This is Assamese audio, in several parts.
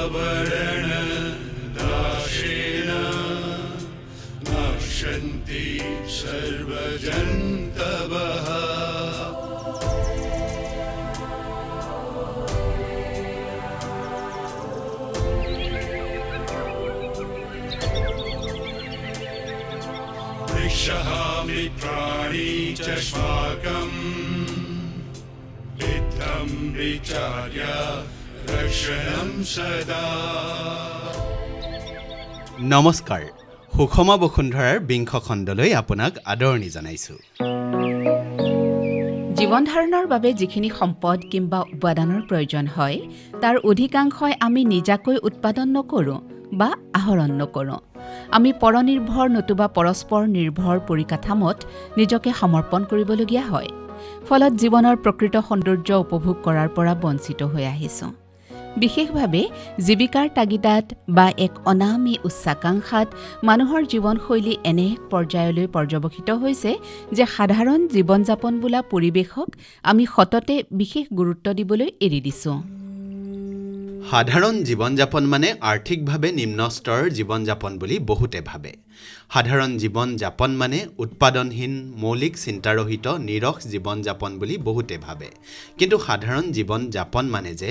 आवरण दाशेन नश्यन्ति सर्वजन्तवः वृक्षः मित्राणि च श्वाकम् इत्थं विचार्य रक्षणं सदा। নমস্কাৰ, সুষমা বসুন্ধৰাৰ বিংশ খণ্ডলৈ আপোনাক আদৰণি জনাইছোঁ। জীৱন ধাৰণৰ বাবে যিখিনি সম্পদ কিংবা উপাদানৰ প্ৰয়োজন হয় তাৰ অধিকাংশই আমি নিজাকৈ উৎপাদন নকৰোঁ বা আহৰণ নকৰোঁ। আমি পৰনিৰ্ভৰ নতুবা পৰস্পৰ নিৰ্ভৰ পৰিকাঠামোত নিজকে সমৰ্পণ কৰিবলগীয়া হয়। ফলত জীৱনৰ প্ৰকৃত সৌন্দৰ্য উপভোগ কৰাৰ পৰা বঞ্চিত হৈ আহিছোঁ। বিশেষভাৱে জীৱিকাৰ তাগিদাত বা এক অনামী উচ্চাকাংক্ষাত মানুহৰ জীৱনশৈলী এনে পৰ্যায়লৈ পৰ্যবসিত হৈছে যে সাধাৰণ জীৱন যাপন বোলা পৰিৱেশক আমি সততে বিশেষ গুৰুত্ব দিবলৈ এৰি দিছোঁ। সাধাৰণ জীৱন যাপন মানে আৰ্থিকভাৱে নিম্ন স্তৰৰ জীৱন যাপন বুলি বহুতে ভাবে। সাধাৰণ জীৱন যাপন মানে উৎপাদনহীন মৌলিক চিন্তাৰহিত নিৰস জীৱন যাপন বুলি বহুতে ভাবে। কিন্তু সাধাৰণ জীৱন যাপন মানে যে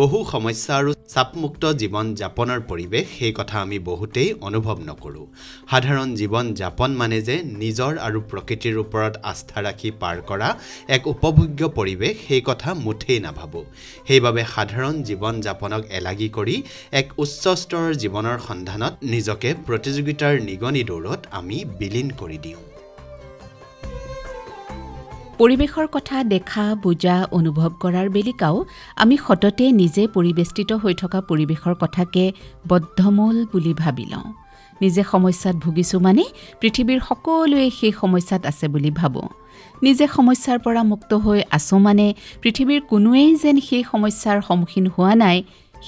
বহু সমস্যা আৰু চাপমুক্ত জীৱন যাপনৰ পৰিৱেশ, সেই কথা আমি বহুতেই অনুভৱ নকৰোঁ। সাধাৰণ জীৱন যাপন মানে যে নিজৰ আৰু প্ৰকৃতিৰ ওপৰত আস্থা ৰাখি পাৰ কৰা এক উপভোগ্য পৰিৱেশ, সেই কথা মুঠেই নাভাবোঁ। সেইবাবে সাধাৰণ জীৱন যাপনক এলাগি কৰি এক উচ্চ স্তৰৰ জীৱনৰ সন্ধানত নিজকে প্ৰতিযোগিতাৰ নিগনি দৌৰত আমি বিলীন কৰি দিওঁ। পৰিৱেশৰ কথা দেখা বুজা অনুভৱ কৰাৰ বেলিকাও আমি সততে নিজে পৰিবেষ্টিত হৈ থকা পৰিৱেশৰ কথাকে বদ্ধমূল বুলি ভাবি লওঁ। নিজে সমস্যাত ভুগিছোঁ মানে পৃথিৱীৰ সকলোৱে সেই সমস্যাত আছে বুলি ভাবোঁ। নিজে সমস্যাৰ পৰা মুক্ত হৈ আছোঁ মানে পৃথিৱীৰ কোনোৱেই যেন সেই সমস্যাৰ সন্মুখীন হোৱা নাই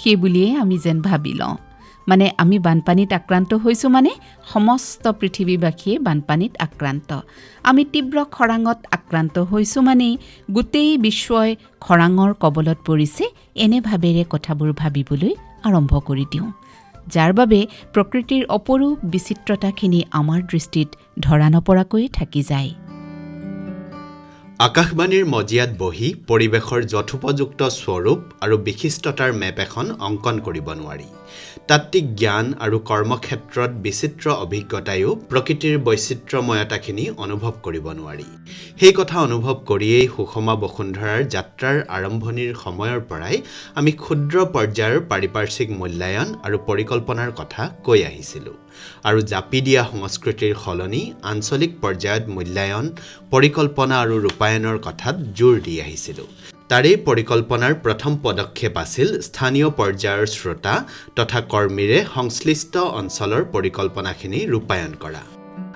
সেই বুলিয়েই আমি যেন ভাবি লওঁ। মানে আমি বানপানীত আক্ৰান্ত হৈছোঁ মানে সমস্ত পৃথিৱীবাসীয়ে বানপানীত আক্ৰান্ত। আমি তীব্ৰ খৰাঙত আক্ৰান্ত হৈছোঁ মানে গোটেই বিশ্বই খৰাঙৰ কবলত পৰিছে, এনে ভাৱেৰে কথাবোৰ ভাবিবলৈ আৰম্ভ কৰি দিওঁ। যাৰ বাবে প্ৰকৃতিৰ অপৰূপ বিচিত্ৰতাখিনি আমাৰ দৃষ্টিত ধৰা নপৰাকৈ থাকি যায়। আকাশবাণীৰ মজিয়াত বহি পৰিৱেশৰ যথোপযুক্ত স্বৰূপ আৰু বিশিষ্টতাৰ মেপ এখন অংকন কৰিব নোৱাৰি। তাত্ত্বিক জ্ঞান আৰু কৰ্মক্ষেত্ৰত বিচিত্ৰ অভিজ্ঞতায়ো প্ৰকৃতিৰ বৈচিত্ৰ্যময়তাখিনি অনুভৱ কৰিব নোৱাৰি। সেই কথা অনুভৱ কৰিয়েই সুষমা বসুন্ধৰাৰ যাত্ৰাৰ আৰম্ভণিৰ সময়ৰ পৰাই আমি ক্ষুদ্ৰ পৰ্যায়ৰ পাৰিপাৰ্শ্বিক মূল্যায়ন আৰু পৰিকল্পনাৰ কথা কৈ আহিছিলোঁ। আৰু জাপি দিয়া সংস্কৃতিৰ সলনি আঞ্চলিক পৰ্যায়ত মূল্যায়ন, পৰিকল্পনা আৰু ৰূপায়ণৰ কথাত জোৰ দি আহিছিলোঁ। তাৰেই পৰিকল্পনাৰ প্ৰথম পদক্ষেপ আছিল স্থানীয় পৰ্যায়ৰ শ্ৰোতা তথা কৰ্মীৰে সংশ্লিষ্ট অঞ্চলৰ পৰিকল্পনাখিনি ৰূপায়ণ কৰা।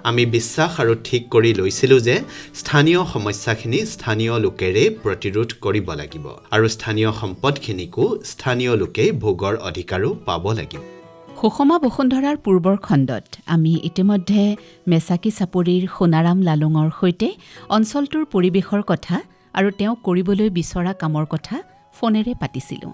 আমি বিশ্বাস আৰু ঠিক কৰি লৈছিলোঁ যে স্থানীয় সমস্যাখিনি স্থানীয় লোকেৰেই প্ৰতিৰোধ কৰিব লাগিব আৰু স্থানীয় সম্পদখিনিকো স্থানীয় লোকেই ভোগৰ অধিকাৰো পাব লাগিব। সুষমা বসুন্ধৰাৰ পূৰ্বৰ খণ্ডত আমি ইতিমধ্যে মেচাকি চাপৰিৰ সোণাৰাম লালুঙৰ সৈতে অঞ্চলটোৰ পৰিৱেশৰ কথা আৰু তেওঁ কৰিবলৈ বিচৰা কামৰ কথা ফোনেৰে পাতিছিলোঁ।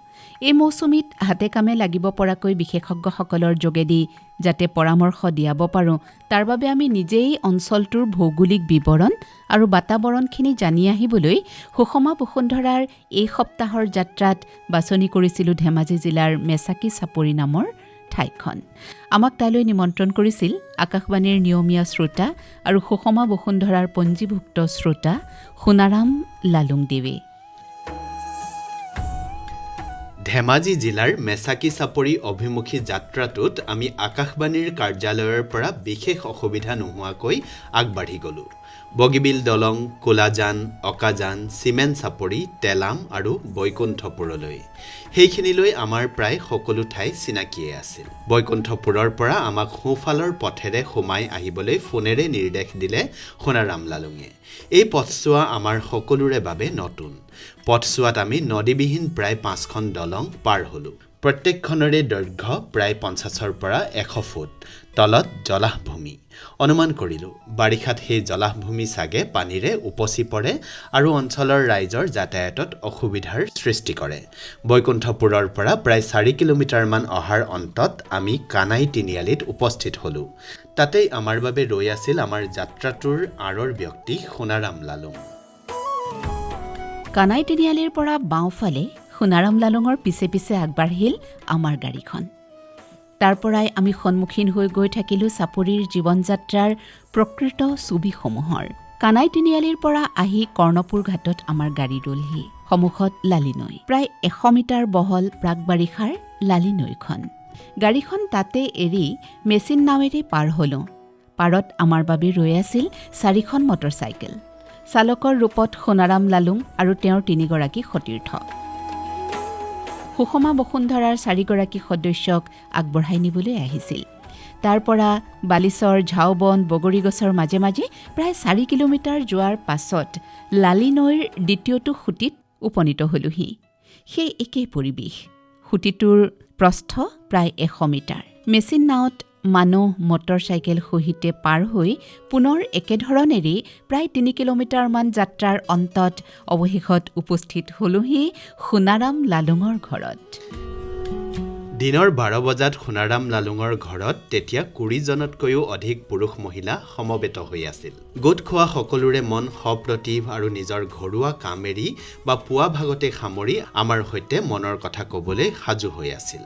এই মৌচুমীত হাতে কামে লাগিব পৰাকৈ বিশেষজ্ঞসকলৰ যোগেদি যাতে পৰামৰ্শ দিয়াব পাৰোঁ, তাৰ বাবে আমি নিজেই অঞ্চলটোৰ ভৌগোলিক বিৱৰণ আৰু বাতাবৰণখিনি জানি আহিবলৈ সুষমা বসুন্ধৰাৰ এই সপ্তাহৰ যাত্ৰাত বাছনি কৰিছিলোঁ ধেমাজি জিলাৰ মেচাকি চাপৰি নামৰ ঠাইখন। আমাক তালৈ নিমন্ত্ৰণ কৰিছিল আকাশবাণীৰ নিয়মীয়া শ্ৰোতা আৰু সুষমা বসুন্ধৰাৰ পঞ্জীভুক্ত শ্ৰোতা সোণাৰাম লালুংদেৱে। ধেমাজি জিলাৰ মেচাকি চাপৰি অভিমুখী যাত্ৰাটোত আমি আকাশবাণীৰ কাৰ্যালয়ৰ পৰা বিশেষ অসুবিধা নোহোৱাকৈ আগবাঢ়ি গ'লোঁ। বগীবিল দলং, কোলাজান, অকাজান, চিমেণ্ট চাপৰি, তেলাম আৰু বৈকুণ্ঠপুৰলৈ। সেইখিনিলৈ আমাৰ প্ৰায় সকলো ঠাই চিনাকিয়ে আছিল। বৈকুণ্ঠপুৰৰ পৰা আমাক সোঁফালৰ পথেৰে সোমাই আহিবলৈ ফোনেৰে নিৰ্দেশ দিলে সোণাৰাম লালুঙে। এই পথছোৱা আমাৰ সকলোৰে বাবে নতুন। পথছোৱাত আমি নদীবিহীন প্ৰায় 5খন দলং পাৰ হ'লোঁ। প্ৰত্যেকখনৰে দৈৰ্ঘ্য প্ৰায় 50ৰ পৰা 100 ফুট তলত জলাহভূমি অনুমান কৰিলোঁ বাৰিষাত সেই জলাহভূমি চাগে পানীৰে উপচি পৰে আৰু অঞ্চলৰ ৰাইজৰ যাতায়াতত অসুবিধাৰ সৃষ্টি কৰে বৈকুণ্ঠপুৰৰ পৰা প্ৰায় 4 কিলোমিটাৰমান অহাৰ অন্তত আমি কানাই তিনিআলিত উপস্থিত হ'লোঁ তাতেই আমাৰ বাবে ৰৈ আছিল আমাৰ যাত্ৰাটোৰ আঁৰৰ ব্যক্তি সোণাৰাম লালুং কানাই তিনিআলিৰ পৰা বাওঁফালে সোণাৰাম লালুঙৰ পিছে পিছে আগবাঢ়িল আমাৰ গাড়ীখন তাৰ পৰাই আমি সন্মুখীন হৈ গৈ থাকিলোঁ চাপৰিৰ জীৱন যাত্ৰাৰ প্ৰকৃত ছবিসমূহৰ কানাই তিনিআলিৰ পৰা আহি কৰ্ণপুৰ ঘাটত আমাৰ গাড়ী ৰলহি সন্মুখত লালি নৈ প্ৰায় 100 মিটাৰ বহল প্ৰাক বাৰিষাৰ লালি নৈখন গাড়ীখন তাতে এৰি মেচিন নাৱেৰে পাৰ হ'লোঁ পাৰত আমাৰ বাবে ৰৈ আছিল 4খন মটৰচাইকেল চালকৰ ৰূপত সোণাৰাম লালুং আৰু তেওঁৰ 3গৰাকী সতীৰ্থ সুষমা বসুন্ধৰাৰ 4গৰাকী সদস্যক আগবঢ়াই নিবলৈ আহিছিল তাৰ পৰা বালিচৰ ঝাওবন বগৰী গছৰ মাজে মাজে প্ৰায় 4 কিলোমিটাৰ যোৱাৰ পাছত লালি নৈৰ দ্বিতীয়টো খুঁটিত উপনীত হ'লোহি সেই একেই পৰিৱেশ খুঁটিটোৰ প্ৰস্থ প্ৰায় 100 মিটাৰ মেচিন নাৱত মানুহ মটৰচাইকেল সহিতে পাৰ হৈ পুনৰ একেধৰণেৰে প্ৰায় 3 কিলোমিটাৰমান যাত্ৰাৰ অন্তত অৱশেষত উপস্থিত হ'লোহি সোণাৰাম লালুঙৰ ঘৰত দিনৰ 12 বজাত সোণাৰাম লালুঙৰ ঘৰত তেতিয়া 20জনতকৈও অধিক পুৰুষ মহিলা সমবেত হৈ আছিল গোট খোৱা সকলোৰে মন সপ্ৰতিভ আৰু নিজৰ ঘৰুৱা কাম এৰি বা পুৱা ভাগতে সামৰি আমাৰ সৈতে মনৰ কথা ক'বলৈ সাজু হৈ আছিল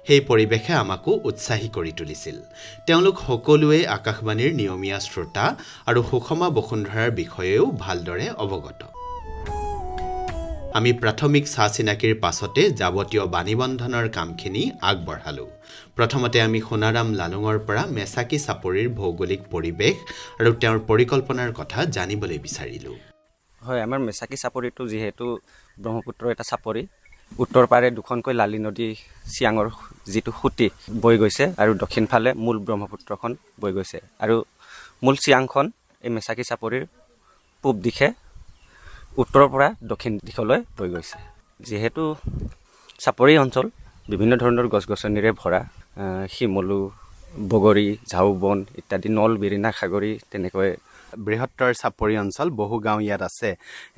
সেই পৰিৱেশে আমাকো উৎসাহী কৰি তুলিছিল তেওঁলোক সকলোৱে আকাশবাণীৰ নিয়মীয়া শ্ৰোতা আৰু সুষমা বসুন্ধৰাৰ বিষয়েও ভালদৰে অৱগত আমি প্ৰাথমিক চাচিনাকিৰ পাছতে যাৱতীয় বাণীবন্ধনৰ কামখিনি আগবঢ়ালোঁ প্ৰথমতে আমি সোণাৰাম লালুঙৰ পৰা মেচাকি চাপৰিৰ ভৌগোলিক পৰিৱেশ আৰু তেওঁৰ পৰিকল্পনাৰ কথা জানিবলৈ বিচাৰিলোঁ হয় আমাৰ মেচাকি চাপৰিটো যিহেতু ব্ৰহ্মপুত্ৰৰ এটা চাপৰি উত্তৰ পাৰে দুখনকৈ লালি নদী চিয়াঙৰ যিটো খুঁটি বৈ গৈছে আৰু দক্ষিণ ফালে মূল ব্ৰহ্মপুত্ৰখন বৈ গৈছে আৰু মূল চিয়াংখন এই মেচাকি চাপৰিৰ পূব দিশে উত্তৰৰ পৰা দক্ষিণ দিশলৈ বৈ গৈছে যিহেতু চাপৰি অঞ্চল বিভিন্ন ধৰণৰ গছ-গছনিৰে ভৰা শিমলু বগৰী ঝাওবন ইত্যাদি নল বিৰিণা সাগৰী তেনেকৈ বৃহত্তৰ চাপৰি অঞ্চল বহু গাঁও ইয়াত আছে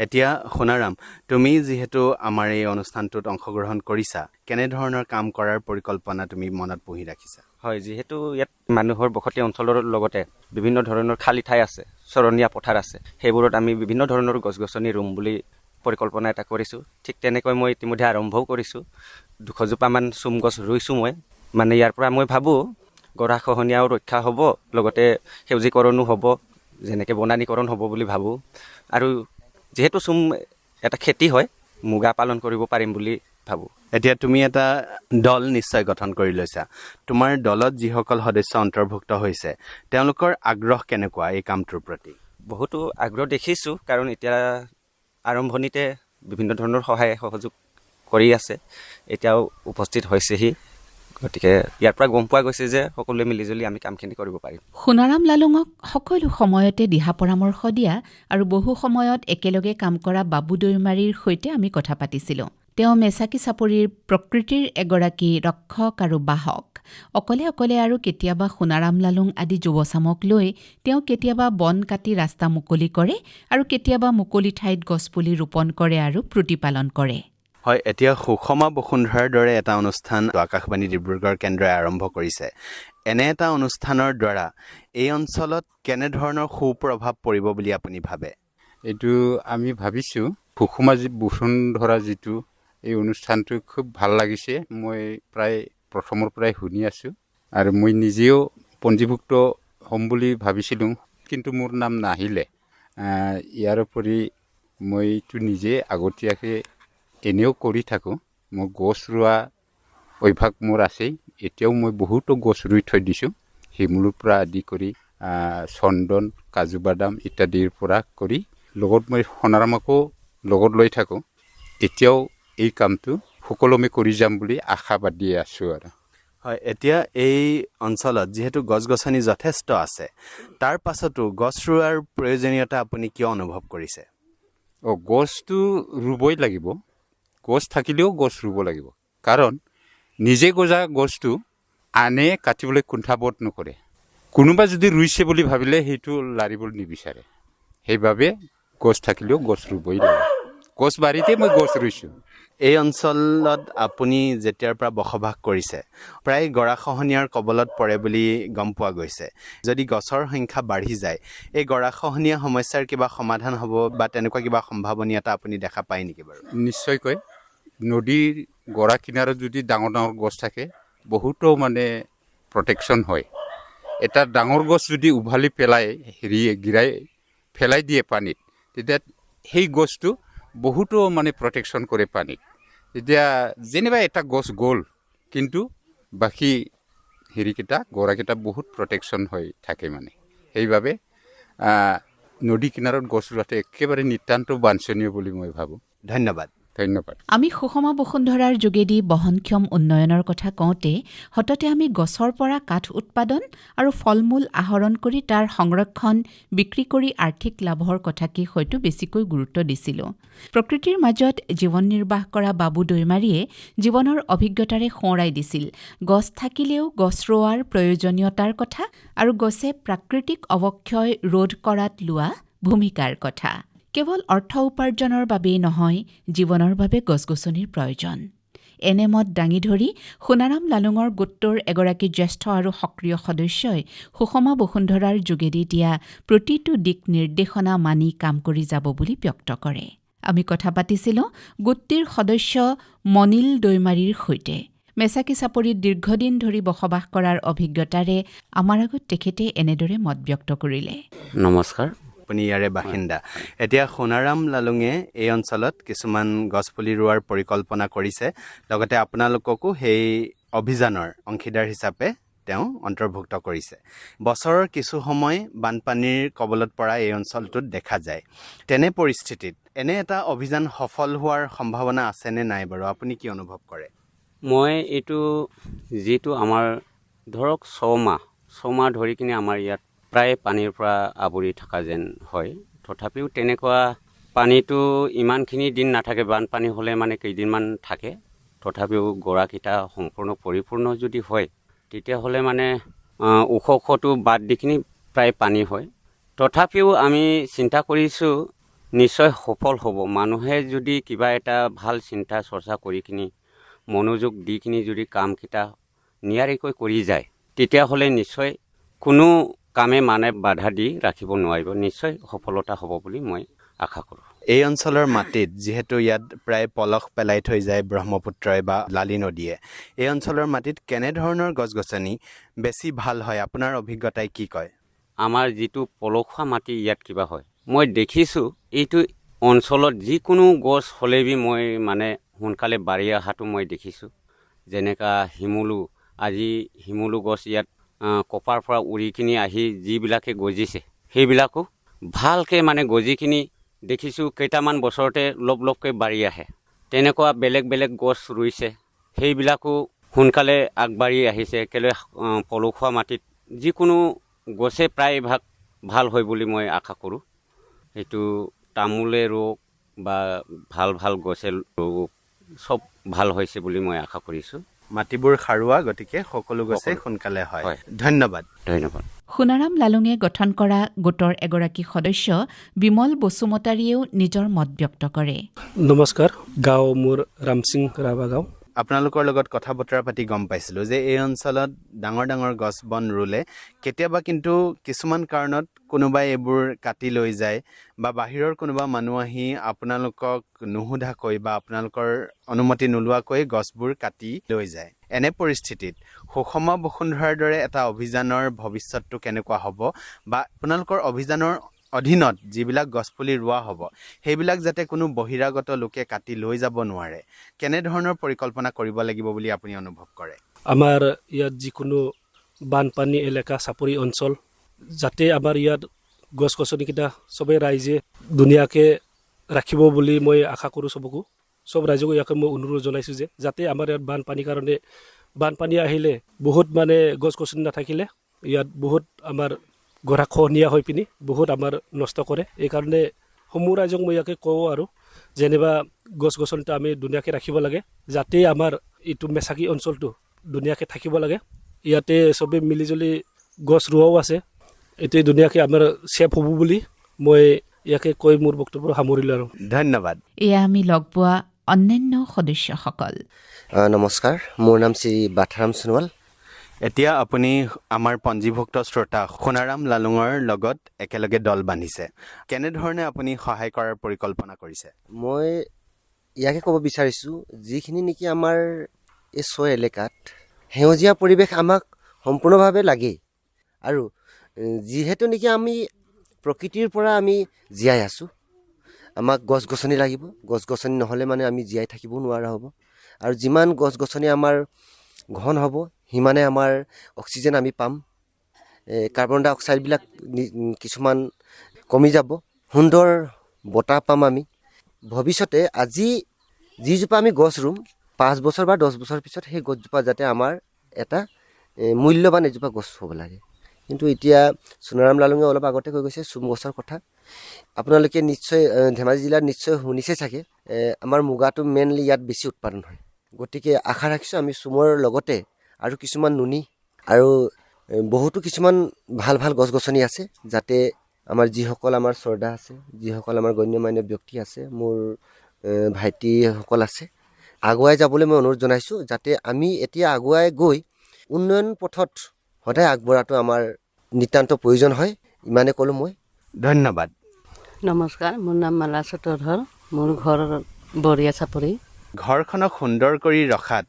এতিয়া সোণাৰাম তুমি যিহেতু আমাৰ এই অনুষ্ঠানটোত অংশগ্ৰহণ কৰিছা কেনেধৰণৰ কাম কৰাৰ পৰিকল্পনা তুমি মনত পুহি ৰাখিছা হয় যিহেতু ইয়াত মানুহৰ বসতি অঞ্চলৰ লগতে বিভিন্ন ধৰণৰ খালী ঠাই আছে চৰণীয়া পথাৰ আছে সেইবোৰত আমি বিভিন্ন ধৰণৰ গছ-গছনি ৰুম বুলি পৰিকল্পনা এটা কৰিছোঁ ঠিক তেনেকৈ মই ইতিমধ্যে আৰম্ভও কৰিছোঁ 200 জোপামান চুম গছ ৰুইছোঁ মই মানে ইয়াৰ পৰা মই ভাবোঁ গৰাখহনীয়াও ৰক্ষা হ'ব লগতে সেউজীকৰণো হ'ব যেনেকৈ বনানীকৰণ হ'ব বুলি ভাবোঁ আৰু যিহেতু চুম এটা খেতি হয় মুগা পালন কৰিব পাৰিম বুলি ভাবোঁ এতিয়া তুমি এটা দল নিশ্চয় গঠন কৰি লৈছা তোমাৰ দলত যিসকল সদস্য অন্তৰ্ভুক্ত হৈছে তেওঁলোকৰ আগ্ৰহ কেনেকুৱা এই কামটোৰ প্ৰতি বহুতো আগ্ৰহ দেখিছোঁ কাৰণ এতিয়া আৰম্ভণিতে বিভিন্ন ধৰণৰ সহায় সহযোগ কৰি আছে এতিয়াও উপস্থিত হৈছেহি গতিকে ইয়াৰ পৰা গম পোৱা গৈছে যে সকলোৱে মিলিজুলি আমি কামখিনি কৰিব পাৰিম সোণাৰাম লালুঙক সকলো সময়তে দিহা পৰামৰ্শ দিয়া আৰু বহু সময়ত একেলগে কাম কৰা বাবু দৈমাৰীৰ সৈতে আমি কথা পাতিছিলোঁ তেওঁ মেচাকি চাপৰিৰ প্ৰকৃতিৰ এগৰাকী ৰক্ষক আৰু বাহক অকলে অকলে আৰু কেতিয়াবা সোণাৰাম লালুং আদি যুৱচামক লৈ তেওঁ কেতিয়াবা বন কাটি ৰাস্তা মুকলি কৰে আৰু কেতিয়াবা মুকলি ঠাইত গছপুলি ৰোপণ কৰে আৰু প্ৰতিপালন কৰে হয় এতিয়া সুষমা বসুন্ধৰাৰ দৰে এটা অনুষ্ঠান আকাশবাণী ডিব্ৰুগড় কেন্দ্ৰই আৰম্ভ কৰিছে এনে এটা অনুষ্ঠানৰ দ্বাৰা এই অঞ্চলত কেনেধৰণৰ সুপ্ৰভাৱ পৰিব বুলি আপুনি ভাবে এইটো আমি ভাবিছোঁ সুষমা বসুন্ধৰা যিটো এই অনুষ্ঠানটো খুব ভাল লাগিছে মই প্ৰায় প্ৰথমৰ পৰাই শুনি আছোঁ আৰু মই নিজেও পঞ্জীভুক্ত হ'ম বুলি ভাবিছিলোঁ কিন্তু মোৰ নাম নাহিলে ইয়াৰ উপৰি মইতো নিজে আগতীয়াকৈ এনেও কৰি থাকোঁ মই গছ ৰোৱা অভ্যাস মোৰ আছেই এতিয়াও মই বহুতো গছ ৰুই থৈ দিছোঁ শিমলুৰ পৰা আদি কৰি চন্দন কাজু বাদাম ইত্যাদিৰ পৰা কৰি লগত মই সোণাৰামকো লগত লৈ থাকোঁ এতিয়াও এই কামটো সকলোমে কৰি যাম বুলি আশাবাদী আছোঁ আৰু হয় এতিয়া এই অঞ্চলত যিহেতু গছ-গছনি যথেষ্ট আছে তাৰ পাছতো গছ ৰোৱাৰ প্ৰয়োজনীয়তা আপুনি কিয় অনুভৱ কৰিছে গছটো ৰুবই লাগিব গছ থাকিলেও গছ ৰুব লাগিব কাৰণ নিজে গজা গছটো আনে কাটিবলৈ কুণ্ঠাবোধ নকৰে। কোনোবা যদি ৰুইছে বুলি ভাবিলে সেইটো লাৰিবলৈ নিবিচাৰে। সেইবাবে গছ থাকিলেও গছ ৰুবই লাগে। গছ বাৰীতে মই গছ ৰুইছোঁ। এই অঞ্চলত আপুনি যেতিয়াৰ পৰা বসবাস কৰিছে প্ৰায় গৰাখহনীয়াৰ কবলত পৰে বুলি গম পোৱা গৈছে। যদি গছৰ সংখ্যা বাঢ়ি যায় এই গৰাখহনীয়া সমস্যাৰ কিবা সমাধান হ'ব বা তেনেকুৱা কিবা সম্ভাৱনীয়তা আপুনি দেখা পায় নেকি বাৰু? নিশ্চয়কৈ নদীৰ গৰা কিনাৰত যদি ডাঙৰ ডাঙৰ গছ থাকে বহুতো মানে প্ৰটেকশ্যন হয়। এটা ডাঙৰ গছ যদি উভালি পেলাই পেলাই দিয়ে পানীত, তেতিয়া সেই গছটো বহুতো মানে প্ৰটেকশ্যন কৰে পানীক। তেতিয়া যেনিবা এটা গছ গ'ল কিন্তু বাকী গৰাকেইটা বহুত প্ৰটেকশ্যন হৈ থাকে মানে। সেইবাবে নদী কিনাৰত গছ ৰোৱাটো একেবাৰে নিতান্ত বাঞ্ছনীয় বুলি মই ভাবোঁ। ধন্যবাদ। ধন্যবাদ। আমি সুষম বসুন্ধৰাৰ যোগেদি বহনক্ষম উন্নয়নৰ কথা কওঁতে সততে আমি গছৰ পৰা কাঠ উৎপাদন আৰু ফল মূল আহৰণ কৰি তাৰ সংৰক্ষণ বিক্ৰী কৰি আৰ্থিক লাভৰ কথাকে হয়তো বেছিকৈ গুৰুত্ব দিছিলোঁ। প্ৰকৃতিৰ মাজত জীৱন নিৰ্বাহ কৰা বাবু দৈমাৰীয়ে জীৱনৰ অভিজ্ঞতাৰে সোঁৱৰাই দিছিল গছ থাকিলেও গছ ৰোৱাৰ প্ৰয়োজনীয়তাৰ কথা আৰু গছে প্ৰাকৃতিক অৱক্ষয় ৰোধ কৰাত লোৱা ভূমিকাৰ কথা। কেৱল অৰ্থ উপাৰ্জনৰ বাবেই নহয়, জীৱনৰ বাবে গছ-গছনিৰ প্ৰয়োজন। এনে মত দাঙি ধৰি সোণাৰাম লালুঙৰ গোটটোৰ এগৰাকী জ্যেষ্ঠ আৰু সক্ৰিয় সদস্যই সুষমা বসুন্ধৰাৰ যোগেদি দিয়া প্ৰতিটো দিক নিৰ্দেশনা মানি কাম কৰি যাব বুলি ব্যক্ত কৰে। আমি কথা পাতিছিলোঁ গোটটিৰ সদস্য মনিল দৈমাৰীৰ সৈতে। মেচাকি চাপৰিত দীৰ্ঘদিন ধৰি বসবাস কৰাৰ অভিজ্ঞতাৰে আমাৰ আগত তেখেতে এনেদৰে মত ব্যক্ত কৰিলে। নমস্কাৰ। আপুনি ইয়াৰে বাসিন্দা। এতিয়া সোণাৰাম লালুঙে এই অঞ্চলত কিছুমান গছপুলি ৰোৱাৰ পৰিকল্পনা কৰিছে, লগতে আপোনালোককো সেই অভিযানৰ অংশীদাৰ হিচাপে তেওঁ অন্তৰ্ভুক্ত কৰিছে। বছৰৰ কিছু সময় বানপানীৰ কবলত পৰা এই অঞ্চলটোত দেখা যায়। তেনে পৰিস্থিতিত এনে এটা অভিযান সফল হোৱাৰ সম্ভাৱনা আছেনে নাই বাৰু? আপুনি কি অনুভৱ কৰে? মই এইটো যিটো আমাৰ ধৰক ছমাহ ধৰি কিনে আমাৰ ইয়াত প্ৰায় পানীৰ পৰা আৱৰি থকা যেন হয়। তথাপিও তেনেকুৱা পানীটো ইমানখিনি দিন নাথাকে। বানপানী হ'লে মানে কেইদিনমান থাকে। তথাপিও গৰাকেইটা সম্পূৰ্ণ পৰিপূৰ্ণ যদি হয় তেতিয়াহ'লে মানে ওখটো বাদ দি কিনি প্ৰায় পানী হয়। তথাপিও আমি চিন্তা কৰিছোঁ নিশ্চয় সফল হ'ব। মানুহে যদি কিবা এটা ভাল চিন্তা চৰ্চা কৰি কিনি মনোযোগ দি কিনি যদি কামকেইটা নিয়াৰিকৈ কৰি যায় তেতিয়াহ'লে নিশ্চয় কোনো কামে মানে বাধা দি ৰাখিব নোৱাৰিব। নিশ্চয় সফলতা হ'ব বুলি মই আশা কৰোঁ। এই অঞ্চলৰ মাটিত যিহেতু ইয়াত প্ৰায় পলস পেলাই থৈ যায় ব্ৰহ্মপুত্ৰই বা লালি নদীয়ে, এই অঞ্চলৰ মাটিত কেনেধৰণৰ গছ গছনি বেছি ভাল হয়? আপোনাৰ অভিজ্ঞতাই কি কয়? আমাৰ যিটো পলসুৱা মাটি ইয়াত কিবা হয়, মই দেখিছোঁ এইটো অঞ্চলত যিকোনো গছ হ'লেবি মই মানে সোনকালে বাঢ়ি অহাটো মই দেখিছোঁ। যেনেকা শিমলু গছ ইয়াত কপাৰ পৰা উৰি কিনি আহি যিবিলাকে গজিছে সেইবিলাকো ভালকৈ মানে গজি কিনি দেখিছোঁ কেইটামান বছৰতে লবকৈ বাঢ়ি আহে। তেনেকুৱা বেলেগ বেলেগ গছ ৰুইছে, সেইবিলাকো সোনকালে আগবাঢ়ি আহিছে। কেলৈ পলসুৱা মাটিত যিকোনো গছে প্ৰায়ভাগ ভাল হয় বুলি মই আশা কৰোঁ। সেইটো তামোলে ৰোগ বা ভাল গছে ৰোগ চব ভাল হৈছে বুলি মই আশা কৰিছোঁ। মাটিবোৰ সাৰুৱা, গতিকে সকলো গছে সোনকালে হয়। ধন্যবাদ। সোণাৰাম লালুঙে গঠন কৰা গোটৰ এগৰাকী সদস্য বিমল বসুমতাৰীয়েও নিজৰ মত ব্যক্ত কৰে। নমস্কাৰ। গাঁও মোৰ ৰামসিং ৰাভা গাঁও। আপোনালোকৰ লগত কথা বতৰা পাতি গম পাইছিলোঁ যে এই অঞ্চলত ডাঙৰ ডাঙৰ গছ বন ৰুলে কেতিয়াবা কিন্তু কিছুমান কাৰণত কোনোবাই এইবোৰ কাটি লৈ যায় বা বাহিৰৰ কোনোবা মানুহ আহি আপোনালোকক নুসুধাকৈ বা আপোনালোকৰ অনুমতি নোলোৱাকৈ গছবোৰ কাটি লৈ যায়। এনে পৰিস্থিতিত সুষমা বসুন্ধৰাৰ দৰে এটা অভিযানৰ ভৱিষ্যতটো কেনেকুৱা হ'ব বা আপোনালোকৰ অভিযানৰ অধীনত যিবিলাক গছপুলি ৰোৱা হ'ব সেইবিলাক যাতে কোনো বহিৰাগত লোকে কাটি লৈ যাব নোৱাৰে, কেনেধৰণৰ পৰিকল্পনা কৰিব লাগিব বুলি আপুনি অনুভৱ কৰে? আমাৰ ইয়াত যিকোনো বানপানী এলেকা চাপৰি অঞ্চল, যাতে আমাৰ ইয়াত গছ গছনিকেইটা চবেই ৰাইজে ধুনীয়াকৈ ৰাখিব বুলি মই আশা কৰোঁ। চব ৰাইজকো ইয়াকে মই অনুৰোধ জনাইছোঁ যে যাতে আমাৰ ইয়াত বানপানীৰ কাৰণে বানপানী আহিলে বহুত মানে গছ গছনি নাথাকিলে ইয়াত বহুত আমাৰ গৰাখহনীয়া হৈ পিনি বহুত আমাৰ নষ্ট কৰে। এইকাৰণে সমূহ ৰাইজক মই ইয়াকে কওঁ আৰু যেনিবা গছ গছনিটো আমি ধুনীয়াকৈ ৰাখিব লাগে, যাতে আমাৰ এইটো মেচাকি অঞ্চলটো ধুনীয়াকৈ থাকিব লাগে। ইয়াতে চবেই মিলিজুলি গছ ৰোৱাও আছে। এইটোৱে ধুনীয়াকৈ আমাৰ ছেফ হ'ব বুলি মই ইয়াকে কৈ মোৰ বক্তব্য সামৰিলোঁ আৰু। ধন্যবাদ। এয়া আমি লগ পোৱা অন্যান্য সদস্যসকল। নমস্কাৰ, মোৰ নাম শ্ৰী বাথাৰাম সোণোৱাল। এতিয়া আপুনি আমাৰ পঞ্জীভুক্ত শ্ৰোতা সোণাৰাম লালুঙৰ লগত একেলগে দল বান্ধিছে। কেনেধৰণে আপুনি সহায় কৰাৰ পৰিকল্পনা কৰিছে? মই ইয়াকে ক'ব বিচাৰিছোঁ, যিখিনি নেকি আমাৰ এই ছয় এলেকাত সেউজীয়া পৰিৱেশ আমাক সম্পূৰ্ণভাৱে লাগেই, আৰু যিহেতু নেকি আমি প্ৰকৃতিৰ পৰা আমি জীয়াই আছোঁ, আমাক গছ গছনি লাগিব। গছ গছনি নহ'লে মানে আমি জীয়াই থাকিবও নোৱাৰা হ'ব, আৰু যিমান গছ গছনি আমাৰ ঘন হ'ব সিমানে আমাৰ অক্সিজেন আমি পাম, কাৰ্বন ডাই অক্সাইডবিলাক কিছুমান কমি যাব, সুন্দৰ বতাহ পাম আমি। ভৱিষ্যতে আজি যিজোপা আমি গছ ৰুম 5 বছৰ বা 10 বছৰ পিছত সেই গছজোপা যাতে আমাৰ এটা মূল্যৱান এজোপা গছ হ'ব লাগে। কিন্তু এতিয়া সোণাৰাম লালুঙে অলপ আগতে কৈ গৈছে চুম গছৰ কথা। আপোনালোকে নিশ্চয় ধেমাজি জিলাত নিশ্চয় শুনিছে চাগে, আমাৰ মুগাটো মেইনলি ইয়াত বেছি উৎপাদন হয়। গতিকে আশা ৰাখিছোঁ আমি চুমৰ লগতে আৰু কিছুমান নুনি আৰু বহুতো কিছুমান ভাল ভাল গছ গছনি আছে, যাতে আমাৰ যিসকল আমাৰ শ্ৰদ্ধা আছে, যিসকল আমাৰ গণ্যমান্য ব্যক্তি আছে, মোৰ ভাইটিসকল আছে, আগুৱাই যাবলৈ মই অনুৰোধ জনাইছোঁ, যাতে আমি এতিয়া আগুৱাই গৈ উন্নয়ন পথত সদায় আগবঢ়াটো আমাৰ নিতান্ত প্ৰয়োজন হয়। ইমানে ক'লোঁ মই। ধন্যবাদ। নমস্কাৰ, মোৰ নাম মালা চত্ৰধৰ, মোৰ ঘৰ বৰীয়া চাপৰি। ঘৰখনক সুন্দৰ কৰি ৰখাত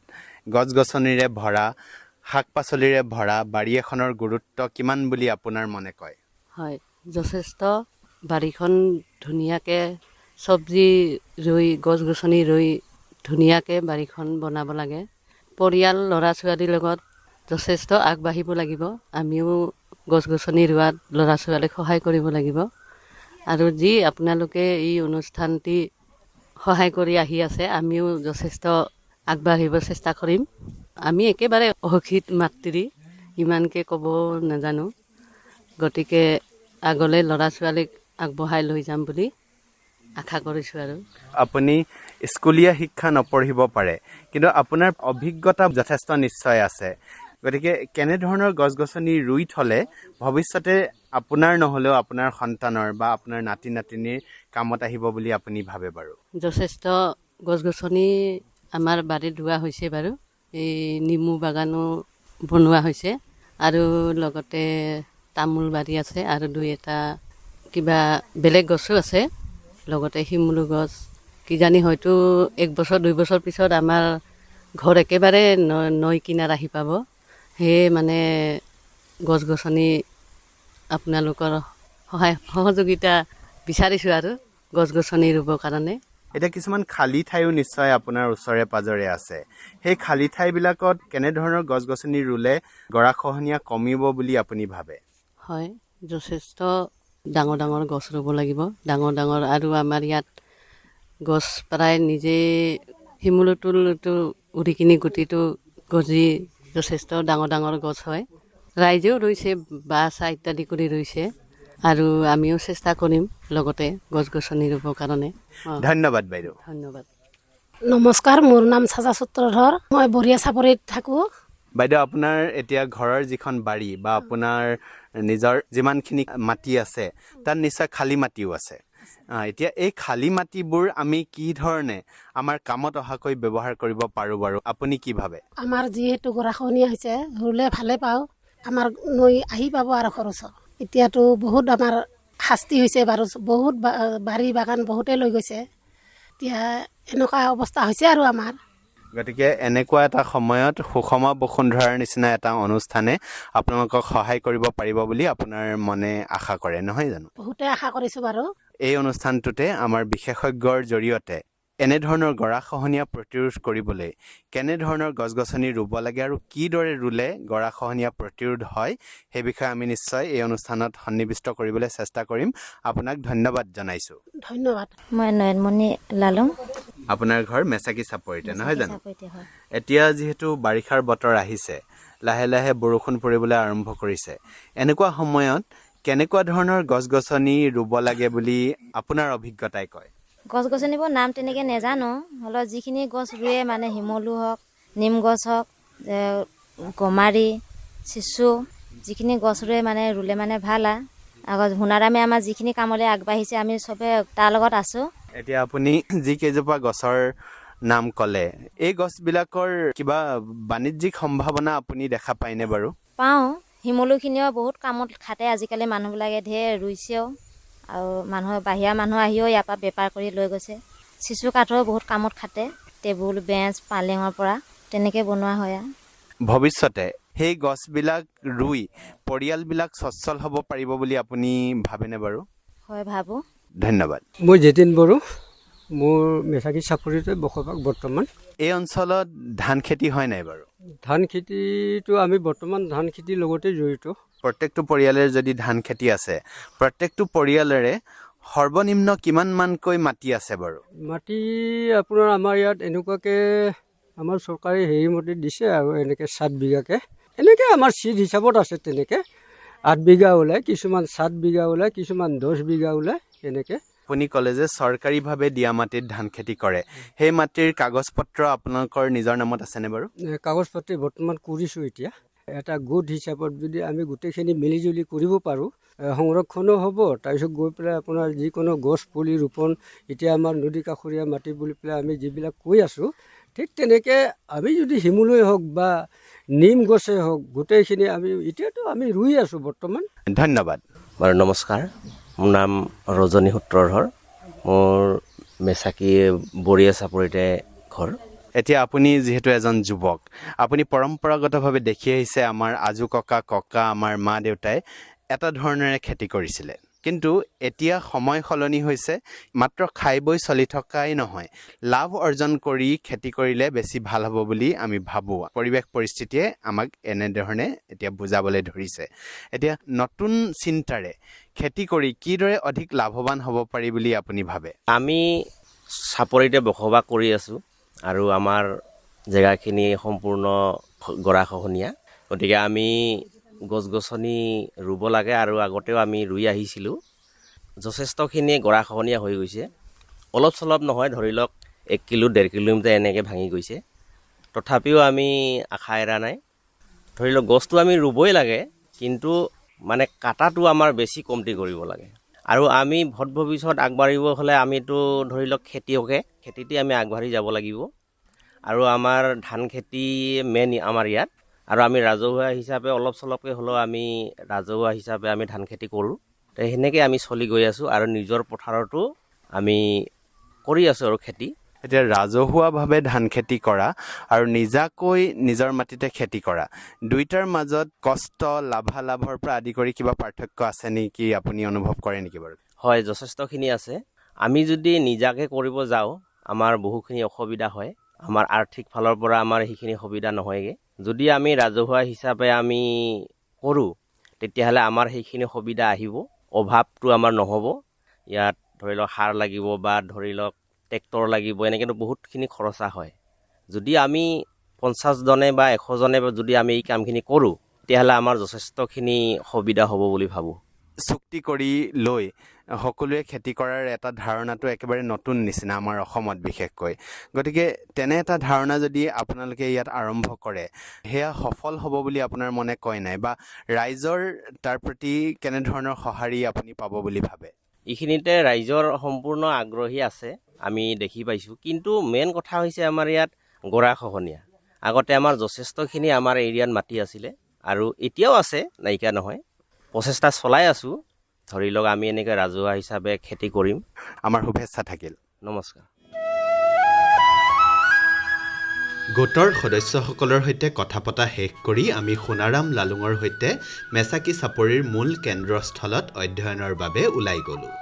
গছ গছনিৰে ভৰা, শাক পাচলিৰে ভৰা বাৰী এখনৰ গুৰুত্ব কিমান বুলি আপোনাৰ মনে কয়? হয়, যথেষ্ট। বাৰীখন ধুনীয়াকৈ চব্জি ৰুই, গছ গছনি ৰুই ধুনীয়াকৈ বাৰীখন বনাব লাগে। পৰিয়াল ল'ৰা ছোৱালীৰ লগত যথেষ্ট আগবাঢ়িব লাগিব। আমিও গছ গছনি ৰোৱাত ল'ৰা ছোৱালীক সহায় কৰিব লাগিব। আৰু যি আপোনালোকে এই অনুষ্ঠানটি সহায় কৰি আহি আছে, আমিও যথেষ্ট আগবাঢ়িব চেষ্টা কৰিম। আমি একেবাৰে অশিক্ষিত মাতৃ, ইমানকৈ ক'ব নাজানো, গতিকে আগলৈ ল'ৰা ছোৱালীক আগবঢ়াই লৈ যাম বুলি আশা কৰিছোঁ। আৰু আপুনি স্কুলীয়া শিক্ষা নপঢ়িব পাৰে, কিন্তু আপোনাৰ অভিজ্ঞতা যথেষ্ট নিশ্চয় আছে। গতিকে কেনেধৰণৰ গছ গছনি ৰুই থ'লে ভৱিষ্যতে আপোনাৰ নহ'লেও আপোনাৰ সন্তানৰ বা আপোনাৰ নাতি নাতিনীৰ কামত আহিব বুলি আপুনি ভাবে বাৰু? যথেষ্ট গছ গছনি আমাৰ বাৰীত ৰোৱা হৈছে বাৰু। এই নেমু বাগানো বনোৱা হৈছে, আৰু লগতে তামোল বাৰী আছে, আৰু দুই এটা কিবা বেলেগ গছো আছে, লগতে শিমলু গছ। কিজানি হয়তো 1 বছৰ 2 বছৰ পিছত আমাৰ ঘৰ একেবাৰে নৈ কিনাৰ আহি পাব। সেয়ে মানে গছ গছনি আপোনালোকৰ সহযোগিতা বিচাৰিছোঁ আৰু গছ গছনি ৰুবৰ কাৰণে। এতিয়া কিছুমান খালী ঠাইও নিশ্চয় আপোনাৰ ওচৰে পাজৰে আছে। সেই খালী ঠাইবিলাকত কেনেধৰণৰ গছ গছনি ৰুলে গৰাখহনীয়া কমিব বুলি আপুনি ভাবে? হয়, যথেষ্ট ডাঙৰ ডাঙৰ গছ ৰুব লাগিব, ডাঙৰ ডাঙৰ। আৰু আমাৰ ইয়াত গছ প্ৰায় নিজে শিমলুটো উৰি কিনি গুটিটো গজি যথেষ্ট ডাঙৰ ডাঙৰ গছ হয়। ৰাইজেও ৰুইছে, বাঁহ চাহ ইত্যাদি কৰি ৰুইছে, আৰু আমিও চেষ্টা কৰিম লগতে গছ গছনি ৰুবৰ কাৰণে। ধন্যবাদ বাইদেউ। ধন্যবাদ। নমস্কাৰ, মোৰ নাম চাজা চত্ৰধৰ, মই বৰীয়া চাপৰিত থাকোঁ। বাইদেউ, আপোনাৰ এতিয়া ঘৰৰ যিখন বাৰী বা আপোনাৰ নিজৰ যিমানখিনি মাটি আছে তাত নিশ্চয় খালী মাটিও আছে। এতিয়া এই খালী মাটিবোৰ আমি কি ধৰণে আমাৰ কামত অহাকৈ ব্যৱহাৰ কৰিব পাৰোঁ বাৰু, আপুনি কি ভাবে? আমাৰ যিহেতু গৰাখহনীয়া হৈছে, ৰুলে ভালে পাওঁ, আমাৰ নৈ আহি পাব আৰু খৰচত। এতিয়াতো বহুত আমাৰ শাস্তি হৈছে বাৰু, বহুত বাৰী বাগান বহুতে লৈ গৈছে। এতিয়া এনেকুৱা অৱস্থা হৈছে আৰু আমাৰ। গতিকে এনেকুৱা এটা সময়ত সুষম বসুন্ধৰাৰ নিচিনা এটা অনুষ্ঠানে আপোনালোকক সহায় কৰিব পাৰিব বুলি আপোনাৰ মনে আশা কৰে, নহয় জানো? বহুতে আশা কৰিছোঁ বাৰু। এই অনুষ্ঠানটোতে আমাৰ বিশেষজ্ঞৰ জৰিয়তে এনেধৰণৰ গৰাখহনীয়া প্ৰতিৰোধ কৰিবলৈ কেনেধৰণৰ গছ গছনি ৰুব লাগে আৰু কিদৰে ৰুলে গৰাখহনীয়া প্ৰতিৰোধ হয়, সেই বিষয়ে আমি নিশ্চয় এই অনুষ্ঠানত সন্নিৱিষ্ট কৰিবলৈ চেষ্টা কৰিম। আপোনাক ধন্যবাদ জনাইছোঁ। ধন্যবাদ। মই নয়নমণি লালুং। আপোনাৰ ঘৰ মেচাকি চাপৰিতে, নহয় জানো? এতিয়া যিহেতু বাৰিষাৰ বতৰ আহিছে, লাহে লাহে বৰষুণ পৰিবলৈ আৰম্ভ কৰিছে, এনেকুৱা সময়ত কেনেকুৱা ধৰণৰ গছ গছনি ৰুব লাগে বুলি আপোনাৰ অভিজ্ঞতাই কয়? গছ গছনিবোৰ নাম তেনেকৈ নেজানো, হ'লেও যিখিনি গছ ৰুৱে মানে শিমলু হওক, নিম গছ হওক গমাৰি চিচু যিখিনি গছ ৰুলে মানে ভাল আৰু আগত সোণাৰামে আমাৰ যিখিনি কামলৈ আগবাঢ়িছে আমি চবে তাৰ লগত আছোঁ। এতিয়া আপুনি যি কেইজোপা গছৰ নাম ক'লে এই গছবিলাকৰ কিবা বাণিজ্যিক সম্ভাৱনা আপুনি দেখা পায়নে বাৰু? পাওঁ, শিমলুখিনিও বহুত কামত খাটে আজিকালি মানুহবিলাকে ঢেৰ ৰুইছেও আৰু বাহিৰা মানুহ আহিও ইয়াৰ পৰা বেপাৰ কৰি লৈ গৈছে। চিচু কাঠৰো বহুত কামত খাটে, টেবুল বেঞ্চ পালেঙৰ পৰা তেনেকৈ বনোৱা হয় আৰু। ভৱিষ্যতে সেই গছবিলাক ৰুই পৰিয়ালবিলাক সচ্ছল হ'ব পাৰিব বুলি আপুনি ভাবেনে বাৰু? হয়, ভাবোঁ। ধন্যবাদ। মই জেতিন বড়ো, মোৰ মেচাকি চাপৰিতে বসবাস বৰ্তমান। এই অঞ্চলত ধান খেতি হয় নাই বাৰু? ধান খেতিটো আমি বৰ্তমান ধান খেতিৰ লগতে জড়িত। প্ৰত্যেকটো পৰিয়ালৰ যদি ধান খেতি আছে, প্ৰত্যেকটো পৰিয়ালৰে সৰ্বনিম্ন কিমানমানকৈ মাটি আছে বাৰু? মাটি আপোনাৰ আমাৰ ইয়াত এনেকুৱাকৈ আমাৰ চৰকাৰে মতে দিছে আৰু এনেকৈ 7 বিঘাকৈ। এনেকৈ আমাৰ চিট হিচাপত আছে, তেনেকৈ 8 বিঘা ওলায়, কিছুমান 7 বিঘা ওলায়, কিছুমান 10 বিঘা ওলায় এনেকৈ। আপুনি ক'লে যে চৰকাৰীভাৱে দিয়া মাটিত ধান খেতি কৰে, সেই মাটিৰ কাগজ পত্ৰ আপোনালোকৰ নিজৰ নামত আছেনে বাৰু? কাগজ পাতি বৰ্তমান কৰিছোঁ। এতিয়া এটা গোট হিচাপত যদি আমি গোটেইখিনি মিলিজুলি কৰিব পাৰোঁ, সংৰক্ষণো হ'ব। তাৰপিছত গৈ পেলাই আপোনাৰ যিকোনো গছ পুলি ৰোপণ, এতিয়া আমাৰ নদী কাষৰীয়া মাটি বুলি পেলাই আমি যিবিলাক কৈ আছোঁ, ঠিক তেনেকৈ আমি যদি শিমলুৱে হওক বা নিম গছে হওক গোটেইখিনি এতিয়াতো আমি ৰুই আছোঁ বৰ্তমান। ধন্যবাদ বাৰু। নমস্কাৰ, মোৰ নাম ৰজনী সূত্ৰধৰ, মোৰ মেচাকি বৰীয়া চাপৰিতে ঘৰ। এতিয়া আপুনি যিহেতু এজন যুৱক, আপুনি পৰম্পৰাগতভাৱে দেখি আহিছে আমাৰ আজু ককা আমাৰ মা দেউতাই এটা ধৰণেৰে খেতি কৰিছিলে, কিন্তু এতিয়া সময় সলনি হৈছে। মাত্ৰ খাই বৈ চলি থকাই নহয়, লাভ অৰ্জন কৰি খেতি কৰিলে বেছি ভাল হ'ব বুলি আমি ভাবোঁ। পৰিৱেশ পৰিস্থিতিয়ে আমাক এনেধৰণে এতিয়া বুজাবলৈ ধৰিছে। এতিয়া নতুন চিন্তাৰে খেতি কৰি কিদৰে অধিক লাভৱান হ'ব পাৰি বুলি আপুনি ভাবে? আমি চাপৰিতে বসবাস কৰি আছোঁ আৰু আমাৰ জেগাখিনি সম্পূৰ্ণ গৰাখহনীয়া, গতিকে আমি গছ গছনি ৰুব লাগে আৰু আগতেও আমি ৰুই আহিছিলোঁ। যথেষ্টখিনি গৰাখহনীয়া হৈ গৈছে, অলপ চলপ নহয়, ধৰি লওক 1 কিলো 1.5 কিলোমিটাৰ এনেকৈ ভাঙি গৈছে। তথাপিও আমি আশা এৰা নাই। ধৰি লওক গছটো আমি ৰুবই লাগে, কিন্তু মানে কাটাটো আমাৰ বেছি কমতি কৰিব লাগে। আৰু আমি ভৱিষ্যত আগবাঢ়িব হ'লে আমিতো ধৰি লওক খেতিতে আমি আগবাঢ়ি যাব লাগিব। আৰু আমাৰ ধান খেতি মেইন আমাৰ ইয়াত, আৰু আমি ৰাজহুৱা হিচাপে অলপ চলপকৈ হ'লেও আমি ৰাজহুৱা হিচাপে আমি ধান খেতি কৰোঁ। তো সেনেকৈ আমি চলি গৈ আছোঁ আৰু নিজৰ পথাৰতো আমি কৰি আছোঁ আৰু খেতি। এতিয়া ৰাজহুৱাভাৱে ধান খেতি কৰা আৰু নিজাকৈ নিজৰ মাটিতে খেতি কৰা, দুইটাৰ মাজত কষ্ট লাভালাভৰ পৰা আদি কৰি কিবা পাৰ্থক্য আছে নেকি, আপুনি অনুভৱ কৰে নেকি বাৰু? হয়, যথেষ্টখিনি আছে। আমি যদি নিজাকৈ কৰিব যাওঁ আমাৰ বহুখিনি অসুবিধা হয়, আমাৰ আৰ্থিক ফালৰ পৰা আমাৰ সেইখিনি সুবিধা নহয়গৈ। যদি আমি ৰাজহুৱা হিচাপে আমি কৰোঁ, তেতিয়াহ'লে আমাৰ সেইখিনি সুবিধা আহিব, অভাৱটো আমাৰ নহ'ব। ইয়াত ধৰি লওক সাৰ লাগিব বা ধৰি লওক ট্ৰেক্টৰ লাগিব, এনেকৈতো বহুতখিনি খৰচা হয়। যদি আমি 50 জনে বা 100 জনে যদি আমি এই কামখিনি কৰোঁ, তেতিয়াহ'লে আমাৰ যথেষ্টখিনি সুবিধা হ'ব বুলি ভাবোঁ। চুক্তি কৰি লৈ সকলোৱে খেতি কৰাৰ এটা ধাৰণাটো একেবাৰে নতুন নিচিনা আমাৰ অসমত বিশেষকৈ। গতিকে তেনে এটা ধাৰণা যদি আপোনালোকে ইয়াত আৰম্ভ কৰে, সেয়া সফল হ'ব বুলি আপোনাৰ মনে কয় নাই, বা ৰাইজৰ তাৰ প্ৰতি কেনেধৰণৰ সঁহাৰি আপুনি পাব বুলি ভাবে? এইখিনিতে ৰাইজৰ সম্পূৰ্ণ আগ্ৰহী আছে, আমি দেখি পাইছোঁ। কিন্তু মেইন কথা হৈছে আমাৰ ইয়াত গৰাখহনীয়া। আগতে আমাৰ যথেষ্টখিনি আমাৰ এৰিয়াত মাটি আছিলে আৰু এতিয়াও আছে, নাইকিয়া নহয়। প্ৰচেষ্টা চলাই আছোঁ, ধৰি লওক আমি এনেকৈ ৰাজহুৱা হিচাপে খেতি কৰিম। আমাৰ শুভেচ্ছা থাকিল। নমস্কাৰ। গোটৰ সদস্যসকলৰ সৈতে কথা পতা শেষ কৰি আমি সোণাৰাম লালুঙৰ সৈতে মেচাকি চাপৰিৰ মূল কেন্দ্ৰস্থলত অধ্যয়নৰ বাবে ওলাই গ'লোঁ।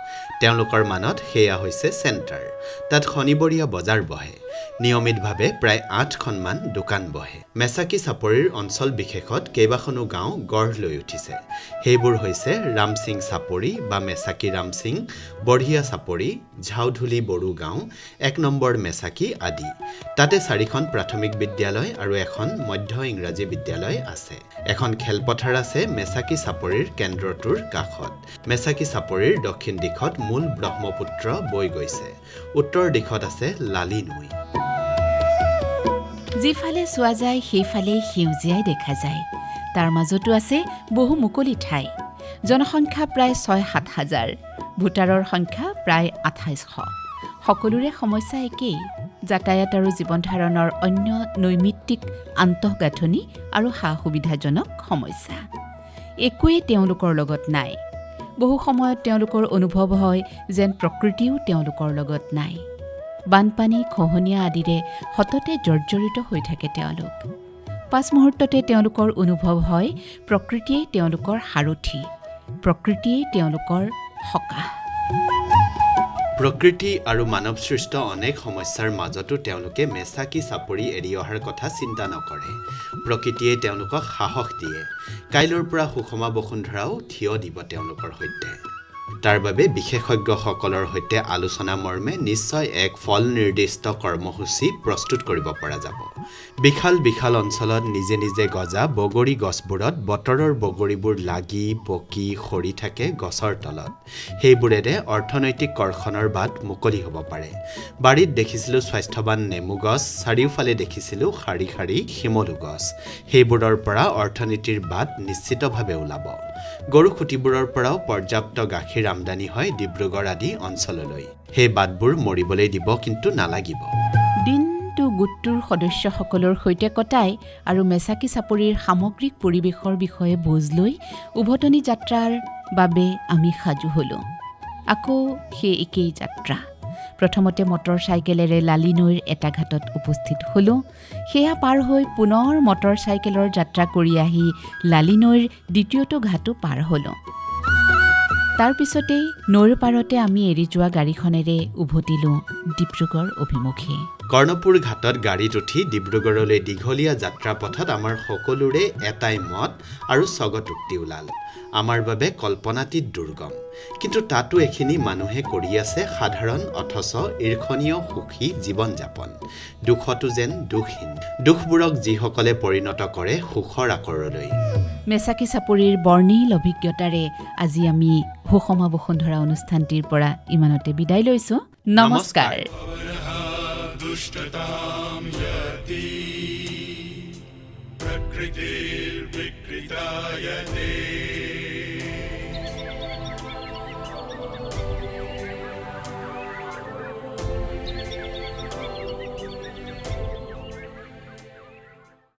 তেওঁলোকৰ মানত সেয়া হৈছে চেণ্টাৰ। তাত শনিবৰীয়া বজাৰ বহে। নিয়মিতভাৱে প্ৰায় 8খনমান দোকান বহে। মেচাকি চাপৰিৰ অঞ্চল বিশেষত কেইবাখনো গাঁও গঢ় লৈ উঠিছে। সেইবোৰ হৈছে ৰামসিং চাপৰি বা মেচাকি ৰামসিং, বঢ়িয়া চাপৰি, ঝাউধুলি বড়ো গাঁও, 1 নম্বৰ মেচাকি আদি। তাতে 4খন প্ৰাথমিক বিদ্যালয় আৰু এখন মধ্য ইংৰাজী বিদ্যালয় আছে। এখন খেলপথাৰ আছে মেচাকি চাপৰিৰ কেন্দ্ৰটোৰ কাষত। মেচাকি চাপৰিৰ দক্ষিণ দিশত মূল ব্ৰহ্মপুত্ৰ বৈ গৈছে। উত্তৰ দিশত আছে লালি নৈ। যিফালে চোৱা যায় সেইফালেই সেউজীয়াই দেখা যায়। তাৰ মাজতো আছে বহু মুকলি ঠাই। জনসংখ্যা প্ৰায় ৬-৭ হাজাৰ, ভোটাৰৰ সংখ্যা প্ৰায় ২৮০০। সকলোৰে সমস্যা একেই, যাতায়াত আৰু জীৱন ধাৰণৰ অন্য নৈমিত্তিক আন্তঃগাঁথনি আৰু সা সুবিধাজনক সমস্যা একোৱেই তেওঁলোকৰ লগত নাই। বহু সময়ত তেওঁলোকৰ অনুভৱ হয় যেন প্ৰকৃতিও তেওঁলোকৰ লগত নাই। বানপানী, খহনীয়া আদিৰে সততে জৰ্জৰিত হৈ থাকে তেওঁলোক। পাছ মুহূৰ্ততে তেওঁলোকৰ অনুভৱ হয় প্ৰকৃতিয়েই তেওঁলোকৰ সাৰথি, প্ৰকৃতিয়েই তেওঁলোকৰ সকাহ। প্ৰকৃতি আৰু মানৱসৃষ্ট অনেক সমস্যাৰ মাজতো তেওঁলোকে মেচাকি চাপৰি এৰি অহাৰ কথা চিন্তা নকৰে। প্ৰকৃতিয়ে তেওঁলোকক সাহস দিয়ে। কাইলৈৰ পৰা সুষমা বসুন্ধৰাও থিয় দিব তেওঁলোকৰ সৈতে। তাৰ বাবে বিশেষজ্ঞসকলৰ সৈতে আলোচনা মৰ্মে নিশ্চয় এক ফল নিৰ্দিষ্ট কৰ্মসূচী প্ৰস্তুত কৰিব পৰা যাব। বিশাল বিশাল অঞ্চলত নিজে নিজে গজা বগৰী গছবোৰত বতৰৰ বগৰীবোৰ লাগি পকি সৰি থাকে গছৰ তলত। সেইবোৰেৰে অৰ্থনৈতিক কৰ্ষণৰ বাট মুকলি হ'ব পাৰে। বাৰীত দেখিছিলোঁ স্বাস্থ্যৱান নেমু গছ, চাৰিওফালে দেখিছিলোঁ শাৰী শাৰী শিমলু গছ। সেইবোৰৰ পৰা অৰ্থনীতিৰ বাট নিশ্চিতভাৱে ওলাব। গৰু খুঁটিবোৰৰ পৰাও পৰ্যাপ্ত গাখীৰ আমদানি হয় ডিব্ৰুগড় আদি অঞ্চললৈ। সেই বাটবোৰ মৰিবলৈ দিব কিন্তু নালাগিব। দিনটো গোটটোৰ সদস্যসকলৰ সৈতে কটাই আৰু মেচাকি চাপৰিৰ সামগ্ৰিক পৰিৱেশৰ বিষয়ে বুজ লৈ উভতনি যাত্ৰাৰ বাবে আমি সাজু হ'লোঁ। আকৌ সেই একেই যাত্ৰা। প্ৰথমতে মটৰ চাইকেলেৰে লালি নৈৰ এটা ঘাটত উপস্থিত হ'লোঁ। সেয়া পাৰ হৈ পুনৰ মটৰ চাইকেলৰ যাত্ৰা কৰি আহি লালি নৈৰ দ্বিতীয়টো ঘাটো পাৰ হ'লোঁ। তাৰ পিছতেই নৈৰ পাৰতে আমি এৰি যোৱা গাড়ীখনেৰে উভতিলোঁ ডিব্ৰুগড় অভিমুখে। কৰ্ণপুৰ ঘাটত গাড়ীত উঠি ডিব্ৰুগড়লৈ দীঘলীয়া যাত্ৰাপথত আমাৰ সকলোৰে এটাই মত আৰু স্বগতোক্তি ওলাল। আমাৰ বাবে কল্পনাতীত দুৰ্গম, কিন্তু তাতো এখিনি মানুহে কৰি আছে সাধাৰণ অথচ ঈৰ্ষণীয় সুখী জীৱন যাপন। দুখতো যেন দুখহীন, দুখবোৰক যিসকলে পৰিণত কৰে সুখৰ আকৰলৈ। মেচাকি চাপৰিৰ বৰ্ণিল অভিজ্ঞতাৰে আজি আমি সুষমা বসুন্ধৰা অনুষ্ঠানটিৰ পৰা ইমানতে বিদায় লৈছোঁ। নমস্কাৰ। दुष्टतां यति प्रकृतिर्विकृतायते